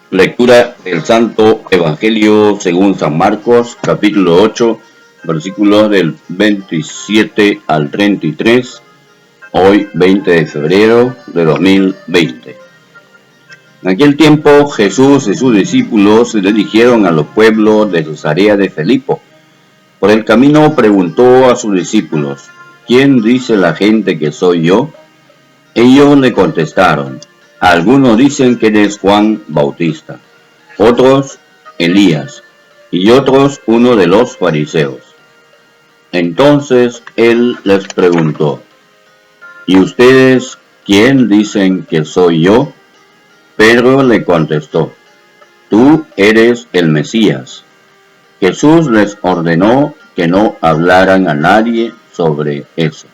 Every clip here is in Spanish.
Lectura del Santo Evangelio según San Marcos, capítulo 8, versículos del 27 al 33, hoy 20 de febrero de 2020. En aquel tiempo Jesús y sus discípulos se dirigieron a los pueblos de Cesarea de Filipo. Por el camino preguntó a sus discípulos: ¿Quién dice la gente que soy yo? Ellos le contestaron: algunos dicen que eres Juan Bautista, otros Elías, y otros uno de los fariseos. Entonces él les preguntó: ¿y ustedes quién dicen que soy yo? Pedro le contestó: tú eres el Mesías. Jesús les ordenó que no hablaran a nadie sobre eso.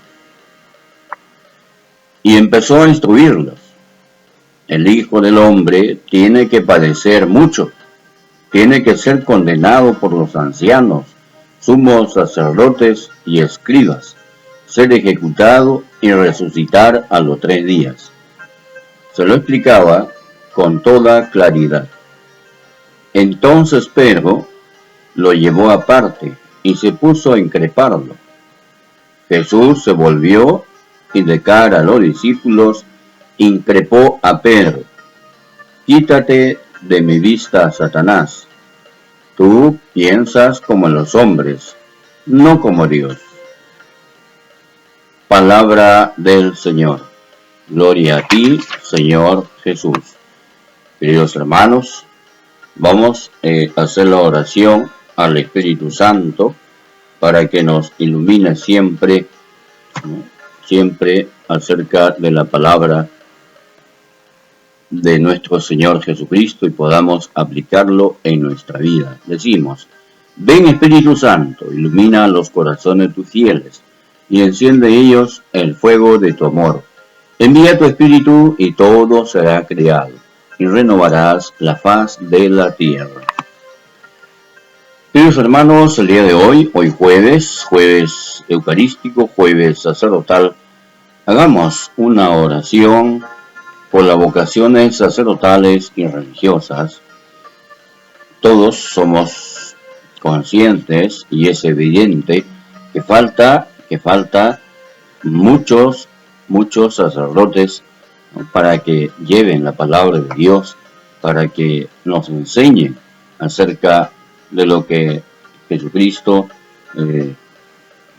Y empezó a instruirlos: el Hijo del Hombre tiene que padecer mucho, tiene que ser condenado por los ancianos, sumos sacerdotes y escribas, ser ejecutado y resucitar a los 3 días. Se lo explicaba con toda claridad. Entonces Pedro lo llevó aparte y se puso a increparlo. Jesús se volvió y de cara a los discípulos increpó a Pedro: quítate de mi vista, Satanás. Tú piensas como los hombres, no como Dios. Palabra del Señor. Gloria a ti, Señor Jesús. Queridos hermanos, vamos a hacer la oración al Espíritu Santo para que nos ilumine siempre, siempre acerca de la palabra de nuestro Señor Jesucristo y podamos aplicarlo en nuestra vida. Decimos: ven Espíritu Santo, ilumina los corazones de tus fieles y enciende en ellos el fuego de tu amor. Envía tu Espíritu y todo será creado y renovarás la faz de la tierra. Queridos hermanos, el día de hoy jueves eucarístico, jueves sacerdotal, hagamos una oración por las vocaciones sacerdotales y religiosas. Todos somos conscientes y es evidente que falta muchos sacerdotes, ¿no?, para que lleven la palabra de Dios, para que nos enseñen acerca de lo que Jesucristo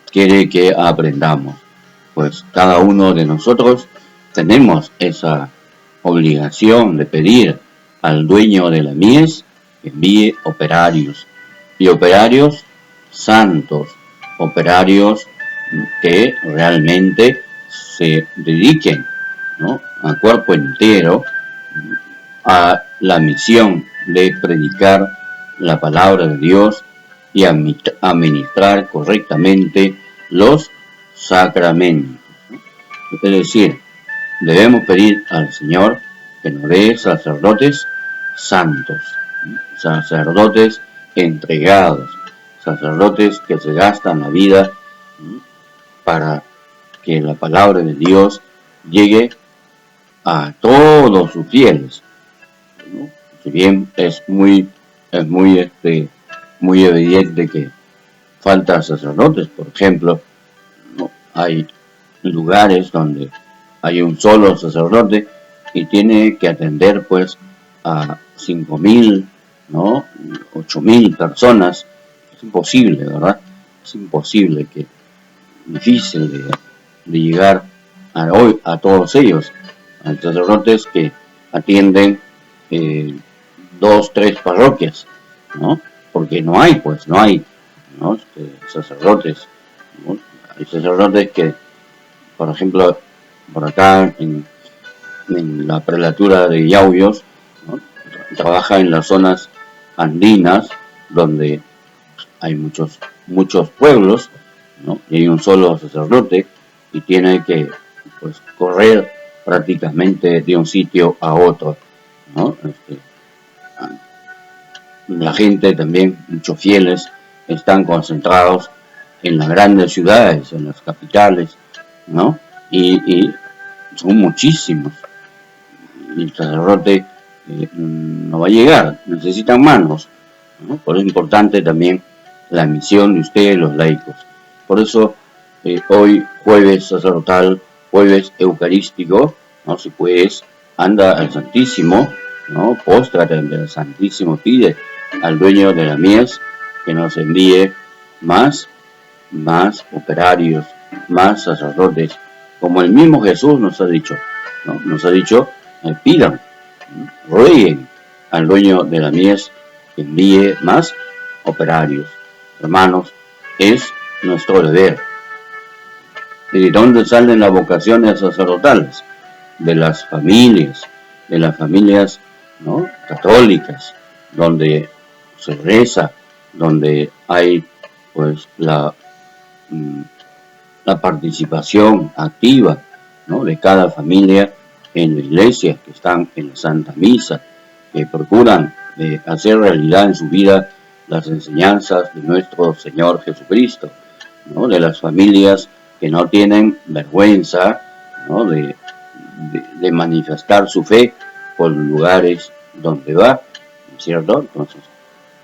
quiere que aprendamos. Pues cada uno de nosotros tenemos esa obligación de pedir al dueño de la mies que envíe operarios, y operarios santos, operarios que realmente se dediquen, ¿no?, a cuerpo entero a la misión de predicar la palabra de Dios y administrar correctamente los sacramentos. Es decir, debemos pedir al Señor que nos dé sacerdotes santos, sacerdotes entregados, sacerdotes que se gastan la vida para que la palabra de Dios llegue a todos sus fieles, ¿no? Si bien es muy evidente que faltan sacerdotes, por ejemplo, ¿no?, hay lugares donde hay un solo sacerdote y tiene que atender pues a 5.000, ¿no?, 8.000 personas. Es imposible, ¿verdad? Es imposible, difícil de llegar a todos ellos. Hay sacerdotes que atienden 2, 3 parroquias, ¿no? Porque no hay, ¿no?, sacerdotes, ¿no? Hay sacerdotes que, por ejemplo, por acá en la prelatura de Yauyos, ¿no?, trabaja en las zonas andinas donde hay muchos pueblos, ¿no?, y hay un solo sacerdote y tiene que pues correr prácticamente de un sitio a otro, ¿no? La gente también, muchos fieles, están concentrados en las grandes ciudades, en las capitales, ¿no? Y son muchísimos. Y el sacerdote no va a llegar, necesitan manos, ¿no? Por eso es importante también la misión de ustedes, los laicos. Por eso hoy, jueves sacerdotal, jueves eucarístico, ¿no? Si puedes, anda al Santísimo, ¿no? Póstrate ante el Santísimo, pide al dueño de la mies que nos envíe más operarios, más sacerdotes, como el mismo Jesús nos ha dicho, ¿no? Nos ha dicho, pidan, rueguen al dueño de la mies que envíe más operarios. Hermanos, es nuestro deber. ¿Y de dónde salen las vocaciones sacerdotales? De las familias, ¿no? Católicas, donde se reza, donde hay pues la participación activa, ¿no? De cada familia en la iglesia, que están en la Santa Misa, que procuran hacer realidad en su vida las enseñanzas de nuestro Señor Jesucristo, ¿no? De las familias que no tienen vergüenza, ¿no? de manifestar su fe por los lugares donde va, ¿cierto? Entonces,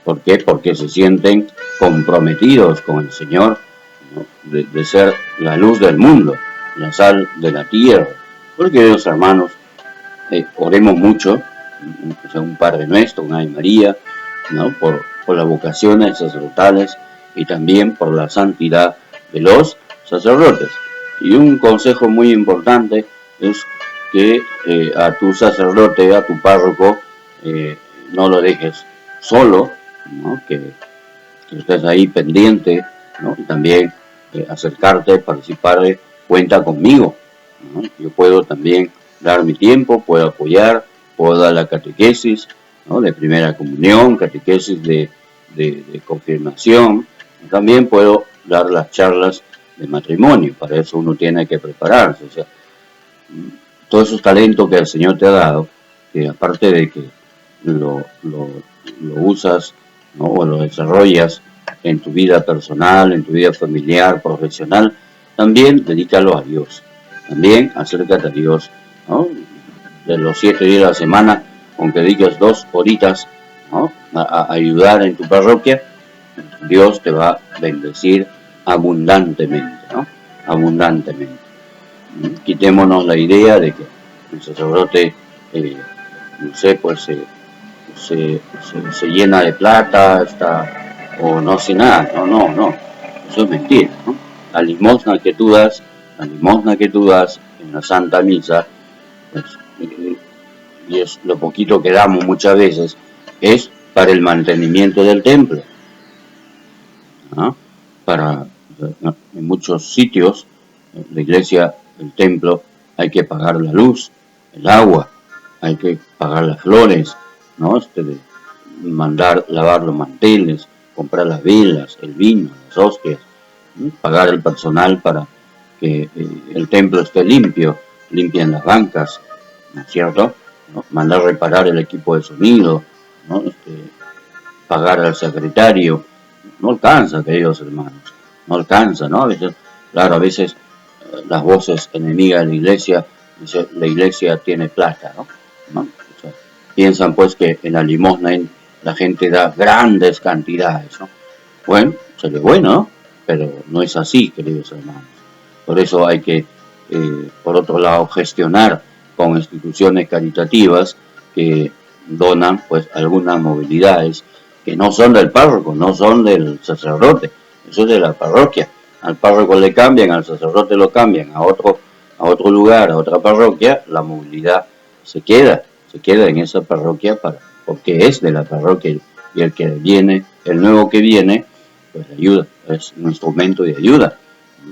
¿por qué? Porque se sienten comprometidos con el Señor, ¿no? de ser la luz del mundo, la sal de la tierra. Porque, queridos hermanos, oremos mucho, o sea, un Padre Nuestro, una Ave María, ¿no? por las vocaciones sacerdotales y también por la santidad de los sacerdotes. Y un consejo muy importante es que a tu sacerdote, a tu párroco, no lo dejes solo, ¿no? Que estés ahí pendiente, ¿no? Y también acercarte, participar, cuenta conmigo, ¿no? Yo puedo también dar mi tiempo, puedo apoyar, puedo dar la catequesis, ¿no? De primera comunión, catequesis de confirmación, también puedo dar las charlas de matrimonio, para eso uno tiene que prepararse, o sea, todos esos talentos que el Señor te ha dado, que aparte de que lo usas, ¿no? O lo desarrollas en tu vida personal, en tu vida familiar, profesional, también dedícalo a Dios. También acércate a Dios, ¿no? De los 7 días de la semana, aunque dediques 2 horitas, ¿no? a ayudar en tu parroquia, Dios te va a bendecir abundantemente, ¿no? Abundantemente. Quitémonos la idea de que el sacerdote, no sé, pues se llena de plata, o no hace nada. No, eso es mentira, ¿no? La limosna que tú das en la Santa Misa, pues, y es lo poquito que damos muchas veces, es para el mantenimiento del templo, ¿no? En muchos sitios, la iglesia, el templo, hay que pagar la luz, el agua, hay que pagar las flores, ¿no? Mandar lavar los manteles, comprar las velas, el vino, las hostias, ¿no? Pagar el personal para que el templo esté limpio, limpian las bancas, ¿no es cierto? ¿No? Mandar reparar el equipo de sonido, ¿no? Pagar al secretario, no alcanza, queridos hermanos, no alcanza, ¿no? A veces las voces enemigas de la iglesia, dice, la iglesia tiene plata, ¿no? O sea, piensan pues que en la limosna la gente da grandes cantidades, ¿no? Bueno, sería bueno, ¿no? Pero no es así, queridos hermanos. Por eso hay que, por otro lado, gestionar con instituciones caritativas que donan pues algunas movilidades que no son del párroco, no son del sacerdote, eso es de la parroquia. Al párroco le cambian, al sacerdote lo cambian a otro lugar, a otra parroquia, la movilidad se queda en esa parroquia porque es de la parroquia y el que viene, el nuevo que viene, pues ayuda, es un instrumento de ayuda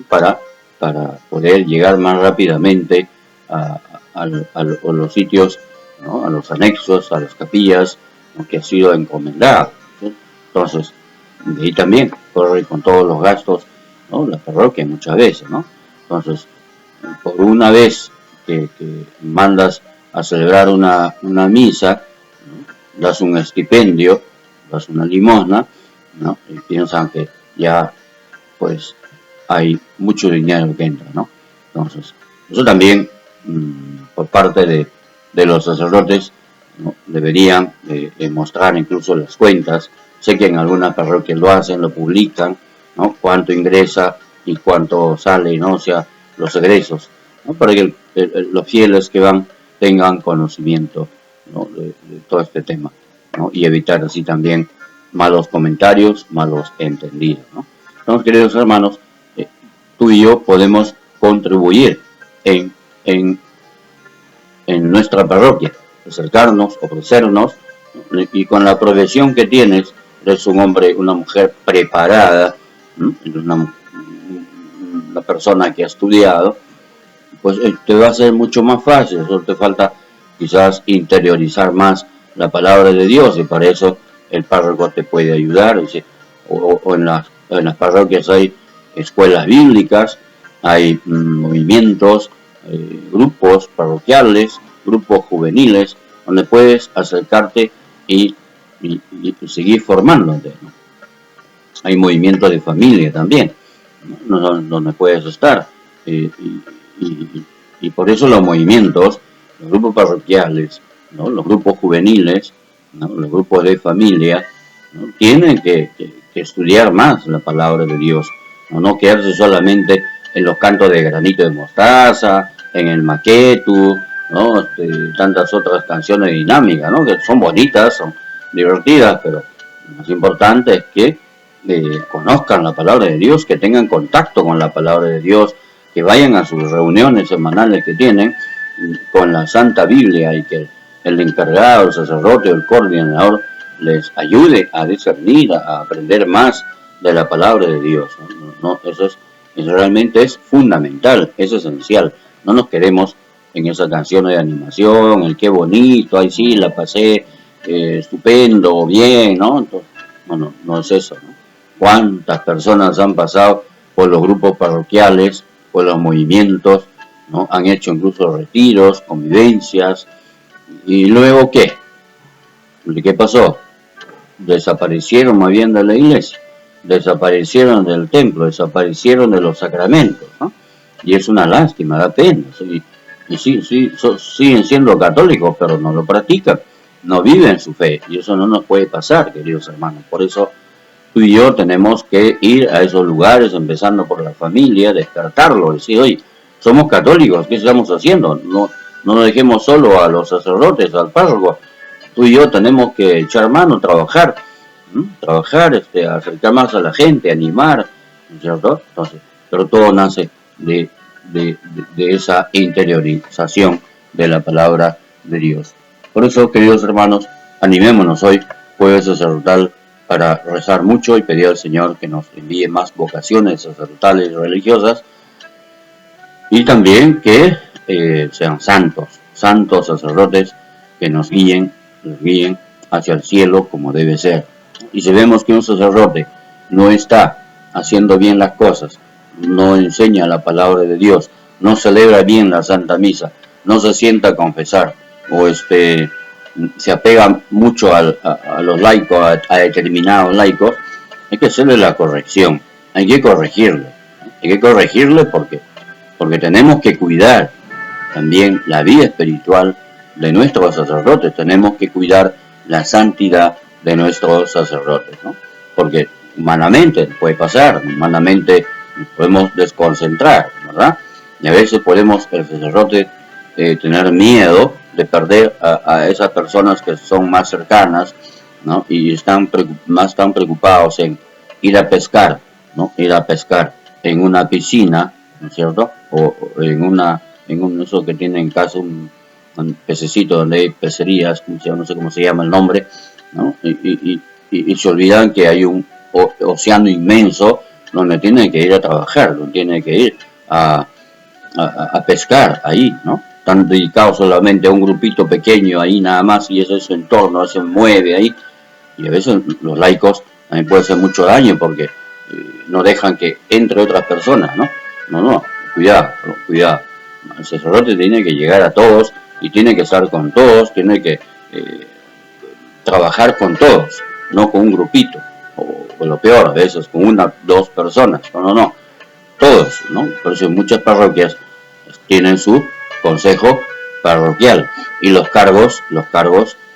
para poder llegar más rápidamente a los sitios, ¿no? A los anexos, a las capillas, ¿no? Que ha sido encomendado, ¿sí? Entonces, de ahí también corre con todos los gastos, ¿no? La parroquia muchas veces, ¿no? Entonces, por una vez que mandas a celebrar una misa, ¿no? Das un estipendio, das una limosna, ¿no? Y piensan que ya pues hay mucho dinero que entra, ¿no? Entonces, eso también por parte de los sacerdotes ¿no? Deberían mostrar incluso las cuentas. Sé que en algunas parroquias lo hacen, lo publican, ¿no? Cuánto ingresa y cuánto sale, ¿no? O sea, los egresos, ¿no? Para que los fieles que van tengan conocimiento, ¿no? de todo este tema, ¿no? Y evitar así también malos comentarios, malos entendidos, ¿no? Entonces, queridos hermanos, tú y yo podemos contribuir en, en, en nuestra parroquia, acercarnos, ofrecernos, y con la profesión que tienes, eres un hombre, una mujer preparada, una persona que ha estudiado, pues te va a ser mucho más fácil. Solo te falta quizás interiorizar más la palabra de Dios, y para eso el párroco te puede ayudar. O en las parroquias hay escuelas bíblicas, hay movimientos, grupos parroquiales, grupos juveniles, donde puedes acercarte y seguir formándote, ¿no? Hay movimientos de familia también, ¿no? Donde puedes estar. Y, y por eso los movimientos, los grupos parroquiales, ¿no? Los grupos juveniles, ¿no? Los grupos de familia, ¿no? Tienen que estudiar más la palabra de Dios, no quedarse solamente en los cantos de Granito de Mostaza, en el Maquetu, ¿no? Tantas otras canciones dinámicas, ¿no? Que son bonitas, son divertidas, pero lo más importante es que conozcan la palabra de Dios, que tengan contacto con la palabra de Dios, que vayan a sus reuniones semanales que tienen con la Santa Biblia, y que el encargado, el sacerdote o el coordinador les ayude a discernir, a aprender más de la palabra de Dios, ¿no? Eso realmente es fundamental, es esencial. No nos quedemos en esa canción de animación, el qué bonito, ahí sí, la pasé estupendo, bien, ¿no? Entonces, no es eso, ¿no? ¿Cuántas personas han pasado por los grupos parroquiales, por los movimientos, ¿no? Han hecho incluso retiros, convivencias, y luego ¿qué? ¿Qué pasó? Desaparecieron más bien de la iglesia, desaparecieron del templo, desaparecieron de los sacramentos, ¿no? Y es una lástima, da pena. Y sí, siguen siendo católicos, pero no lo practican, no viven su fe, y eso no nos puede pasar, queridos hermanos. Por eso tú y yo tenemos que ir a esos lugares, empezando por la familia, despertarlo, decir, oye, somos católicos, ¿qué estamos haciendo? No nos dejemos solo a los sacerdotes, al párroco. Tú y yo tenemos que echar mano, trabajar, acercar más a la gente, animar, ¿no es cierto? Entonces, pero todo nace de esa interiorización de la palabra de Dios. Por eso, queridos hermanos, animémonos hoy, jueves sacerdotal, para rezar mucho y pedir al Señor que nos envíe más vocaciones sacerdotales y religiosas, y también que sean santos sacerdotes, que nos guíen hacia el cielo como debe ser. Y si vemos que un sacerdote no está haciendo bien las cosas, no enseña la palabra de Dios, no celebra bien la Santa Misa, no se sienta a confesar, o se apega mucho a los laicos, a determinados laicos, hay que hacerle la corrección, hay que corregirle porque tenemos que cuidar también la vida espiritual de nuestros sacerdotes, tenemos que cuidar la santidad de nuestros sacerdotes, ¿no? Porque humanamente puede pasar, humanamente nos podemos desconcentrar, ¿verdad? Y a veces podemos, el sacerdote, tener miedo de perder a esas personas que son más cercanas, ¿no? Y están preocupados en ir a pescar, ¿no? Ir a pescar en una piscina, ¿no es cierto? O en un eso que tiene en casa un pececito donde hay pecerías, no sé cómo se llama el nombre, ¿no? Y se olvidan que hay un océano inmenso donde tienen que ir a trabajar, donde tienen que ir a pescar ahí, ¿no? Están dedicados solamente a un grupito pequeño ahí nada más, y ese es su entorno, se mueve ahí, y a veces los laicos también puede hacer mucho daño porque no dejan que entre otras personas, ¿no? No, cuidado. El sacerdote tiene que llegar a todos y tiene que estar con todos, tiene que trabajar con todos, no con un grupito, o lo peor, a veces con una, dos personas, no, todos, ¿no? Por eso muchas parroquias tienen su consejo parroquial, y los cargos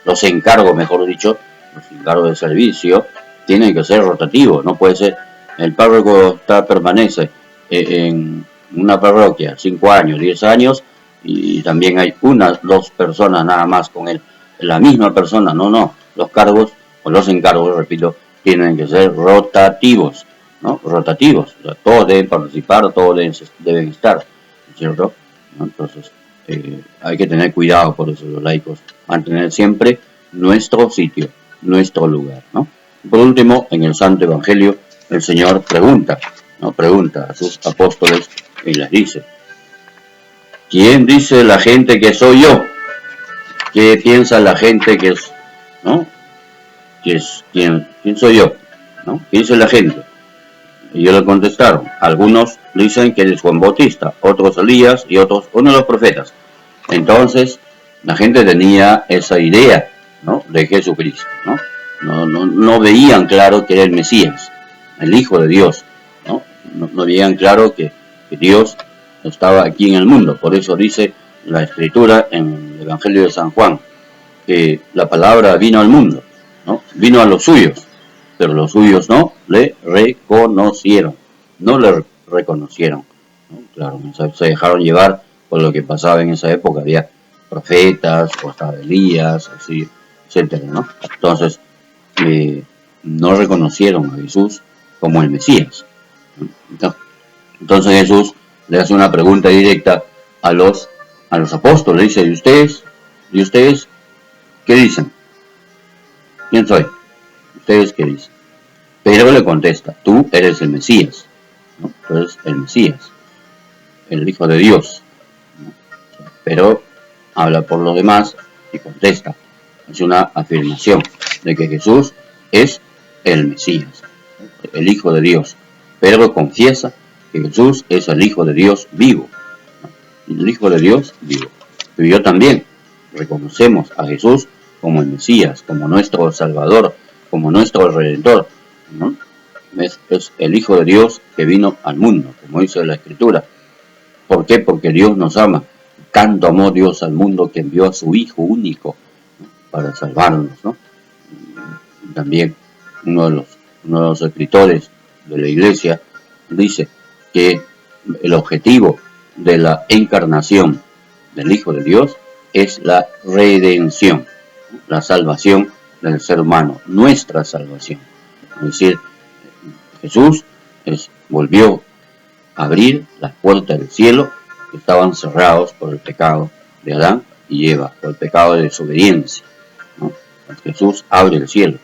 los encargos, mejor dicho, los encargos de servicio, tienen que ser rotativos. No puede ser, el párroco permanece en una parroquia 5 años, 10 años, y también hay dos personas nada más con él. La misma persona, no. Los cargos, o los encargos, repito, tienen que ser rotativos, ¿no? Rotativos. O sea, todos deben participar, todos deben estar, ¿cierto? ¿No? Entonces, hay que tener cuidado por eso los laicos, mantener siempre nuestro sitio, nuestro lugar, ¿no? Por último, en el Santo Evangelio, el Señor pregunta a sus apóstoles y les dice: ¿quién dice la gente que soy yo? ¿Qué piensa la gente que es, ¿no? ¿Quién soy yo? ¿No? ¿Qué dice la gente? Y ellos le contestaron: algunos dicen que eres Juan Bautista, otros Elías y otros uno de los profetas. Entonces, la gente tenía esa idea, ¿no?, de Jesucristo, ¿no? No veían claro que era el Mesías, el Hijo de Dios, ¿no? No veían claro que Dios estaba aquí en el mundo. Por eso dice la Escritura en el Evangelio de San Juan, que la palabra vino al mundo, ¿no? Vino a los suyos, pero los suyos no le reconocieron, ¿no? Claro, se dejaron llevar por lo que pasaba en esa época. Había profetas, o estaba Elías, así, etcétera, ¿no? Entonces, no reconocieron a Jesús como el Mesías. Entonces Jesús le hace una pregunta directa a los apóstoles. Dice: ¿y ustedes qué dicen? ¿Quién soy? ¿Ustedes qué dicen? Pedro le contesta: tú eres el Mesías, ¿no? Tú eres el Mesías, el Hijo de Dios, ¿no? Pero habla por los demás y contesta. Es una afirmación de que Jesús es el Mesías, el Hijo de Dios. Pedro confiesa que Jesús es el Hijo de Dios vivo, ¿no? El Hijo de Dios vivo. Pero yo también reconocemos a Jesús como el Mesías, como nuestro Salvador, como nuestro Redentor, ¿no? Es el Hijo de Dios que vino al mundo, como dice la Escritura. ¿Por qué? Porque Dios nos ama. Tanto amó Dios al mundo que envió a su Hijo único, ¿no?, para salvarnos, ¿no? También uno de los escritores de la Iglesia dice que el objetivo de la encarnación del Hijo de Dios es la redención, la salvación del ser humano, nuestra salvación. Es decir, Jesús volvió a abrir las puertas del cielo que estaban cerrados por el pecado de Adán y Eva, por el pecado de desobediencia, ¿no? Jesús abre el cielo,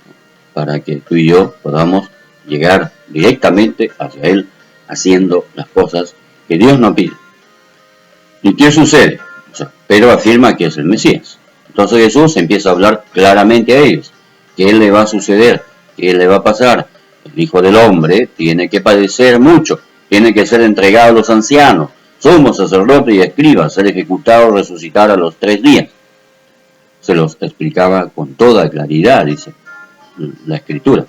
¿no?, para que tú y yo podamos llegar directamente hacia Él, haciendo las cosas que Dios nos pide. ¿Y qué sucede? Pedro afirma que es el Mesías. Entonces Jesús empieza a hablar claramente a ellos: ¿qué le va a suceder? ¿Qué le va a pasar? El Hijo del Hombre tiene que padecer mucho, tiene que ser entregado a los ancianos, somos sacerdotes y escribas, ser ejecutado, resucitar a los 3 días. Se los explicaba con toda claridad, dice la Escritura,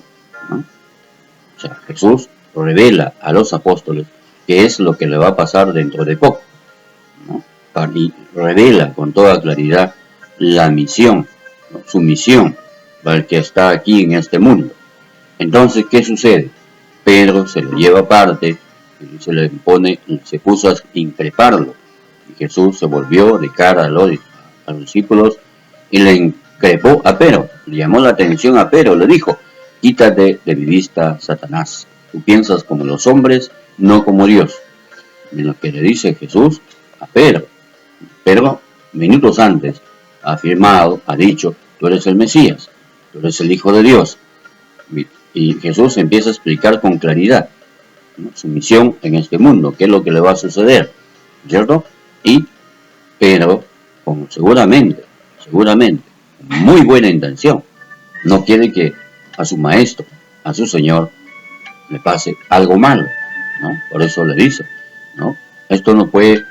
¿no? O sea, Jesús revela a los apóstoles qué es lo que le va a pasar dentro de poco, ¿no? Y revela con toda claridad la misión, ¿no?, su misión para el que está aquí en este mundo. Entonces, ¿qué sucede? Pedro se lo lleva aparte y se puso a increparlo. Y Jesús se volvió de cara a los discípulos y le increpó a Pedro, le llamó la atención a Pedro, le dijo: quítate de mi vista, Satanás. Tú piensas como los hombres, no como Dios. Y lo que le dice Jesús a Pedro. Pedro, minutos antes, ha afirmado, ha dicho: tú eres el Mesías, tú eres el Hijo de Dios. Y Jesús empieza a explicar con claridad, ¿no?, su misión en este mundo, qué es lo que le va a suceder, ¿cierto? Y Pedro, seguramente, con muy buena intención, no quiere que a su maestro, a su Señor, le pase algo malo, ¿no? Por eso le dice, ¿no?, esto no puede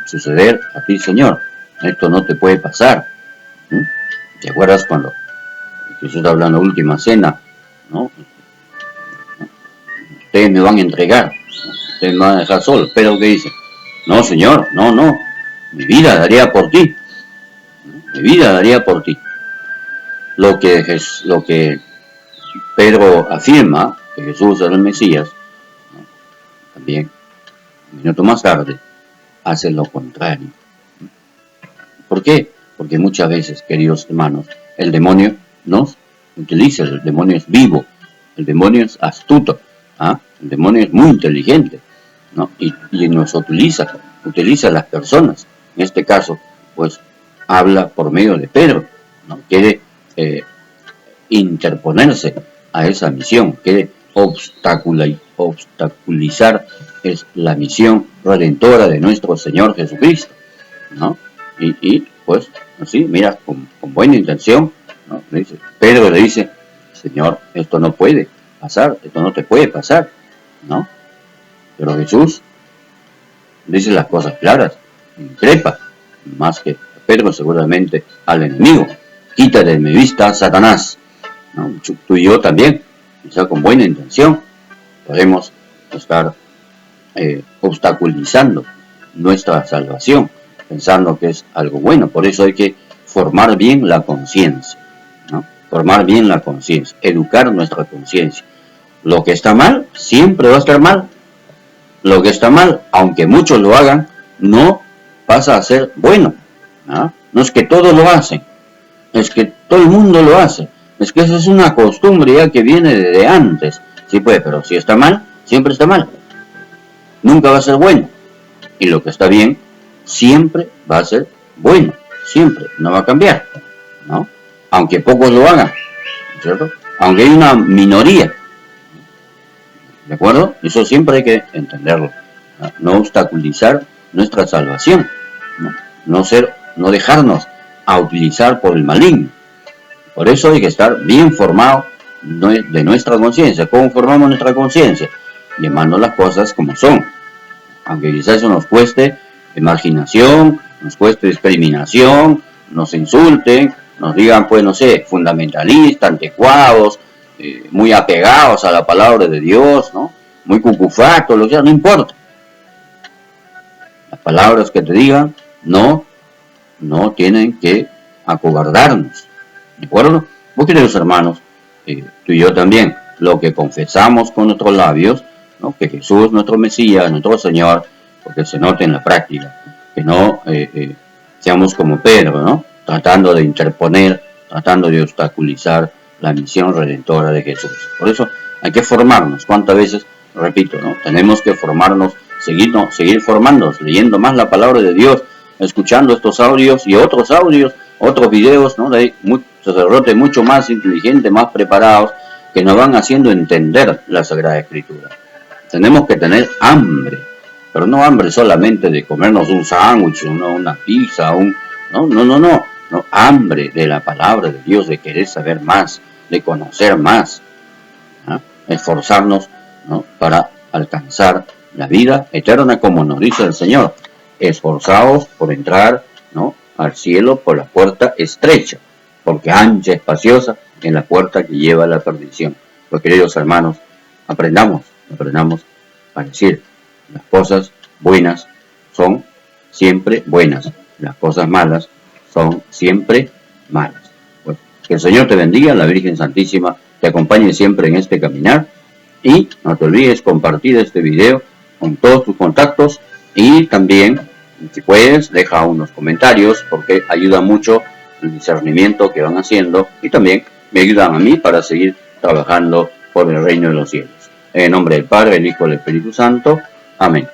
suceder a ti, Señor, esto no te puede pasar, ¿no? ¿Te acuerdas cuando Jesús está hablando en la última cena, ¿no? Ustedes me van a entregar, ¿no?, ustedes me van a dejar solo. Pero ¿qué dice? No, Señor, no, mi vida daría por ti, ¿no?, mi vida daría por ti. lo que Pedro afirma, que Jesús es el Mesías, ¿no? También, un minuto más tarde, hace lo contrario. ¿Por qué? Porque muchas veces, queridos hermanos, el demonio nos utiliza, el demonio es vivo, el demonio es astuto, ¿ah? El demonio es muy inteligente, ¿no? Y nos utiliza a las personas. En este caso, pues, habla por medio de Pedro, ¿no? Quiere interponerse a esa misión, quiere obstaculizar es la misión redentora de nuestro Señor Jesucristo, ¿no? Y pues, así, mira, con buena intención, ¿no? Pedro le dice, Señor, esto no puede pasar, esto no te puede pasar, ¿no? Pero Jesús dice las cosas claras, increpa, más que Pedro seguramente al enemigo. Quítate de mi vista, Satanás, ¿no? Tú y yo también, quizá con buena intención, podemos estar obstaculizando nuestra salvación, pensando que es algo bueno. Por eso hay que formar bien la conciencia, ¿no? Formar bien la conciencia, educar nuestra conciencia. Lo que está mal, siempre va a estar mal. Lo que está mal, aunque muchos lo hagan, no pasa a ser bueno, ¿no? No es que todos lo hacen, es que todo el mundo lo hace. Es que esa es una costumbre ya que viene de antes. Sí, pues, pero si está mal, siempre está mal. Nunca va a ser bueno. Y lo que está bien, siempre va a ser bueno. Siempre, no va a cambiar, ¿no? Aunque pocos lo hagan, ¿cierto? Aunque hay una minoría, ¿de acuerdo? Eso siempre hay que entenderlo. No obstaculizar nuestra salvación, no dejarnos a utilizar por el maligno. Por eso hay que estar bien formado de nuestra conciencia. ¿Cómo formamos nuestra conciencia? Llamando las cosas como son. Aunque quizás eso nos cueste marginación, nos cueste discriminación, nos insulten, nos digan, pues, no sé, fundamentalistas, anticuados, muy apegados a la palabra de Dios, ¿no? Muy cucufatos, lo que sea, no importa. Las palabras que te digan no tienen que acobardarnos, ¿de acuerdo? Pues, queridos hermanos, tú y yo también, lo que confesamos con nuestros labios, ¿no? Que Jesús es nuestro Mesías, nuestro Señor, porque se note en la práctica, que no seamos como Pedro, ¿no? Tratando de interponer, tratando de obstaculizar la misión redentora de Jesús. Por eso hay que formarnos. ¿Cuántas veces? Repito, ¿no? Tenemos que formarnos, seguir formándonos, leyendo más la palabra de Dios, escuchando estos audios y otros audios, otros videos, ¿no? De sacerdotes mucho más inteligentes, más preparados, que nos van haciendo entender la Sagrada Escritura. Tenemos que tener hambre, pero no hambre solamente de comernos un sándwich, una pizza, no, hambre de la palabra de Dios, de querer saber más, de conocer más, ¿no? Esforzarnos, ¿no? Para alcanzar la vida eterna, como nos dice el Señor. Esforzaos por entrar, ¿no? Al cielo por la puerta estrecha, porque ancha, espaciosa en la puerta que lleva a la perdición. Pues, queridos hermanos, aprendamos a decir, las cosas buenas son siempre buenas, las cosas malas son siempre malas. Pues, que el Señor te bendiga, la Virgen Santísima te acompañe siempre en este caminar, y no te olvides compartir este video con todos tus contactos, y también, si puedes, deja unos comentarios, porque ayuda mucho el discernimiento que van haciendo, y también me ayudan a mí para seguir trabajando por el reino de los cielos. En nombre del Padre, el Hijo y el Espíritu Santo. Amén.